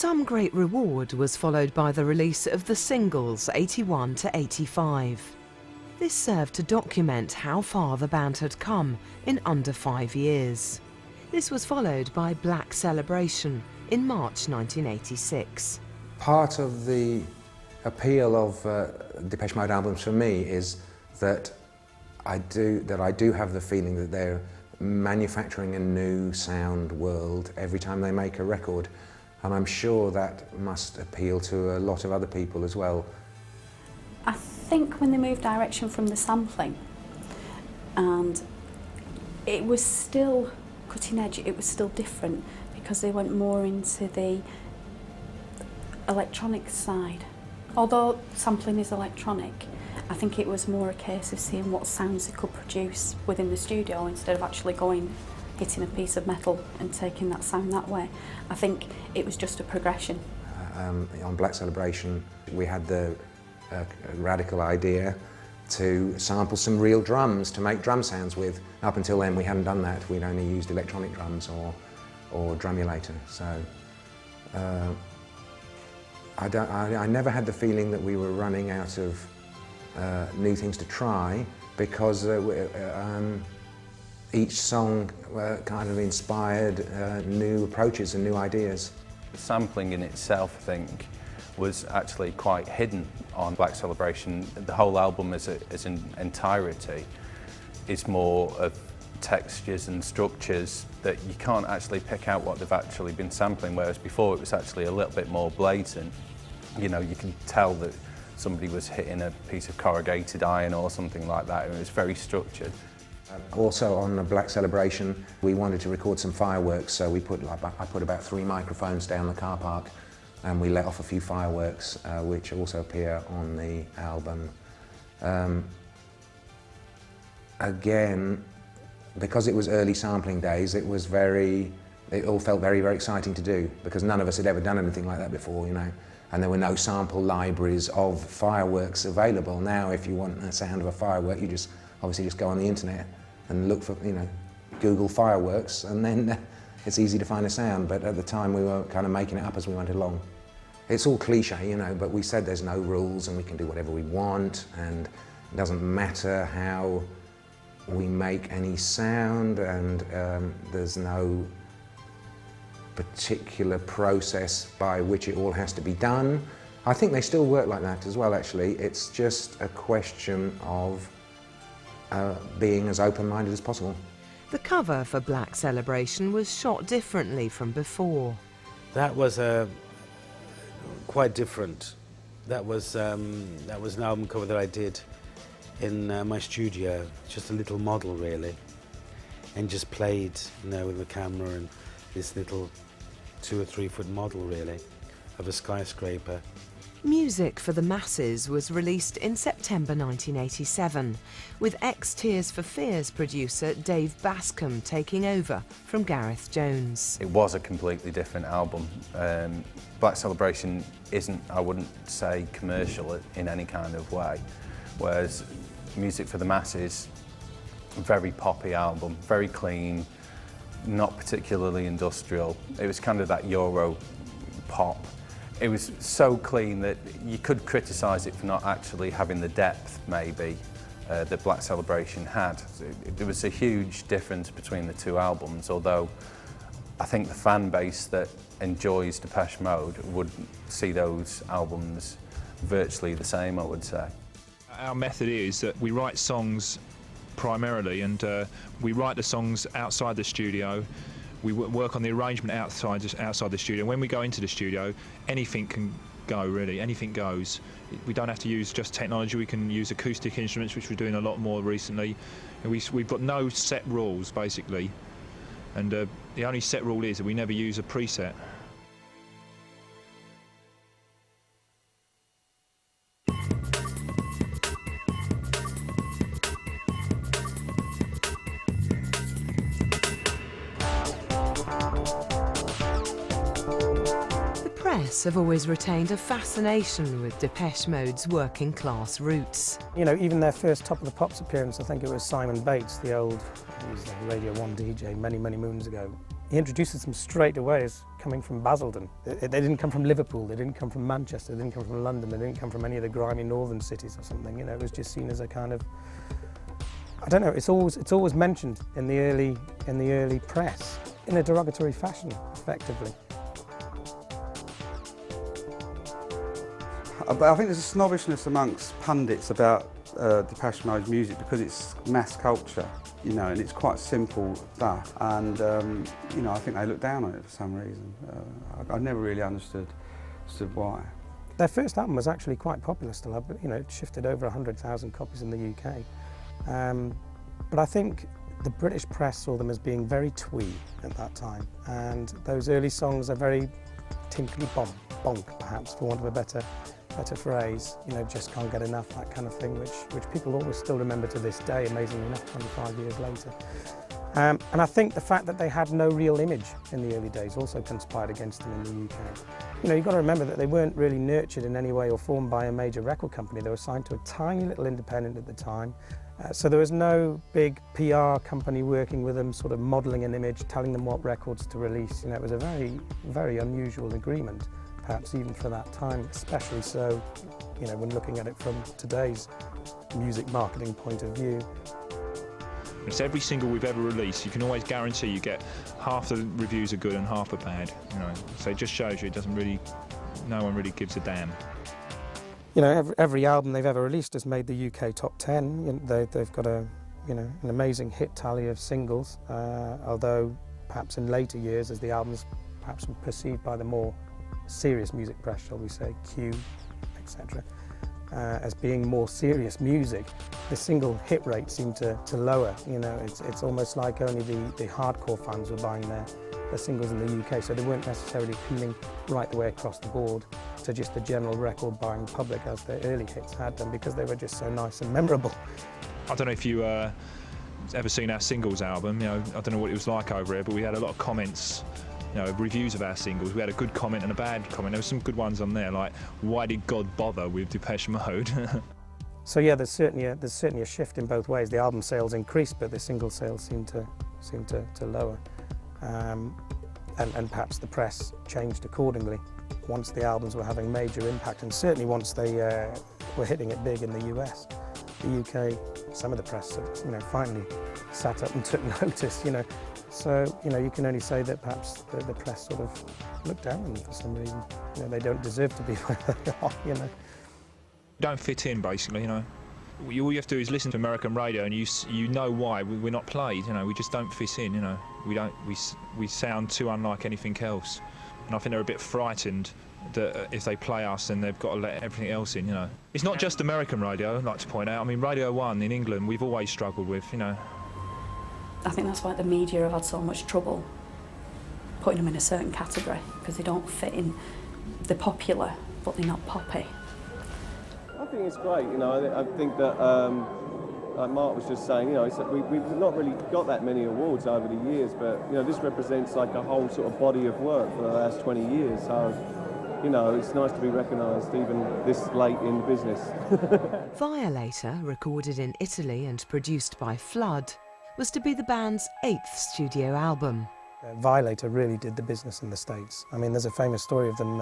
Some Great Reward was followed by the release of the singles 81 to 85. This served to document how far the band had come in under 5 years. This was followed by Black Celebration in March 1986. Part of the appeal of Depeche Mode albums for me is that I do have the feeling that they're manufacturing a new sound world every time they make a record. And I'm sure that must appeal to a lot of other people as well. I think when they moved direction from the sampling, and it was still cutting edge, it was still different because they went more into the electronic side. Although sampling is electronic, I think it was more a case of seeing what sounds they could produce within the studio instead of actually hitting a piece of metal and taking that sound that way. I think it was just a progression. On Black Celebration, we had the radical idea to sample some real drums to make drum sounds with. Up until then, we hadn't done that. We'd only used electronic drums or drumulator. So I never had the feeling that we were running out of new things to try, because each song kind of inspired new approaches and new ideas. The sampling in itself, I think, was actually quite hidden on Black Celebration. The whole album as an entirety is more of textures and structures that you can't actually pick out what they've actually been sampling, whereas before it was actually a little bit more blatant. You know, you can tell that somebody was hitting a piece of corrugated iron or something like that, and it was very structured. Also on the Black Celebration, we wanted to record some fireworks, so I put about 3 microphones down the car park and we let off a few fireworks, which also appear on the album. Again, because it was early sampling days, it all felt very, very exciting to do, because none of us had ever done anything like that before, you know, and there were no sample libraries of fireworks available. Now, if you want the sound of a firework, you obviously just go on the internet and look for, you know, Google fireworks, and then it's easy to find a sound. But at the time, we were kind of making it up as we went along. It's all cliche, you know, but we said there's no rules and we can do whatever we want, and it doesn't matter how we make any sound, and there's no particular process by which it all has to be done. I think they still work like that as well, actually. It's just a question of being as open-minded as possible. The cover for Black Celebration was shot differently from before. That was quite different. That was an album cover that I did in my studio, just a little model really, and just played, you know, with the camera and this little 2 or 3 foot model really of a skyscraper. Music for the Masses was released in September 1987, with ex-Tears for Fears producer Dave Bascombe taking over from Gareth Jones. It was a completely different album. Black Celebration isn't, I wouldn't say, commercial in any kind of way, whereas Music for the Masses, a very poppy album, very clean, not particularly industrial. It was kind of that Euro pop. It was so clean that you could criticise it for not actually having the depth, maybe, that Black Celebration had. There was a huge difference between the 2 albums, although I think the fan base that enjoys Depeche Mode would see those albums virtually the same, I would say. Our method is that we write songs primarily, and we write the songs outside the studio. We work on the arrangement outside the studio. When we go into the studio, anything can go, really. Anything goes. We don't have to use just technology. We can use acoustic instruments, which we're doing a lot more recently. And we've got no set rules, basically. And the only set rule is that we never use a preset. Have always retained a fascination with Depeche Mode's working class roots. You know, even their first Top of the Pops appearance, I think it was Simon Bates, the old, he was a Radio 1 DJ many, many moons ago. he introduces them straight away as coming from Basildon. They didn't come from Liverpool, they didn't come from Manchester, they didn't come from London, they didn't come from any of the grimy northern cities or something. You know, it was just seen as a kind of, I don't know. It's always mentioned in the early press in a derogatory fashion, effectively. But I think there's a snobbishness amongst pundits about Depeche Mode music because it's mass culture, you know, and it's quite simple stuff. And you know, I think they look down on it for some reason. I never really understood why. Their first album was actually quite popular still. You know, it shifted over 100,000 copies in the UK. But I think the British press saw them as being very twee at that time, and those early songs are very tinkly bonk, perhaps, for want of a better phrase. You know, just can't get enough, that kind of thing, which people always still remember to this day, amazingly enough, 25 years later. And I think the fact that they had no real image in the early days also conspired against them in the UK. You know, you've got to remember that they weren't really nurtured in any way or formed by a major record company. They were signed to a tiny little independent at the time. So there was no big PR company working with them, sort of modelling an image, telling them what records to release. You know, it was a very, very unusual agreement, perhaps even for that time, especially so, you know, when looking at it from today's music marketing point of view. It's every single we've ever released. You can always guarantee you get half the reviews are good and half are bad. You know, so it just shows you it doesn't really, no one really gives a damn. You know, every album they've ever released has made the UK top 10. You know, they've got an amazing hit tally of singles, although perhaps in later years, as the albums perhaps were perceived by the more serious music press, shall we say, Q, etc., as being more serious music, the single hit rate seemed to lower. You know, it's almost like only the hardcore fans were buying their singles in the UK, so they weren't necessarily appealing right the way across the board to just the general record buying public as their early hits had done, because they were just so nice and memorable. I don't know if you ever seen our singles album. You know, I don't know what it was like over here, but we had a lot of comments, you know, reviews of our singles. We had a good comment and a bad comment. There were some good ones on there, like, why did God bother with Depeche Mode? So yeah, there's certainly a shift in both ways. The album sales increased, but the single sales seem to lower. And perhaps the press changed accordingly once the albums were having major impact, and certainly once they were hitting it big in the US. The UK, some of the press, you know, finally sat up and took notice, you know. So, you know, you can only say that perhaps the press sort of looked down on them for some reason. You know, they don't deserve to be where they are, you know. Don't fit in, basically, you know. All you have to do is listen to American radio, and you know why we're not played. You know, we just don't fit in. You know, we sound too unlike anything else, and I think they're a bit frightened that if they play us, then they've got to let everything else in. You know, it's not just American radio. I'd like to point out. I mean, Radio 1 in England, we've always struggled with. You know, I think that's why the media have had so much trouble putting them in a certain category, because they don't fit in. They're popular, but they're not poppy. I think it's great, you know. I think that, like Mark was just saying, you know, we've not really got that many awards over the years, but, you know, this represents like a whole sort of body of work for the last 20 years. So, you know, it's nice to be recognised even this late in business. Violator, recorded in Italy and produced by Flood, was to be the band's 8th studio album. Violator really did the business in the States. I mean, there's a famous story of them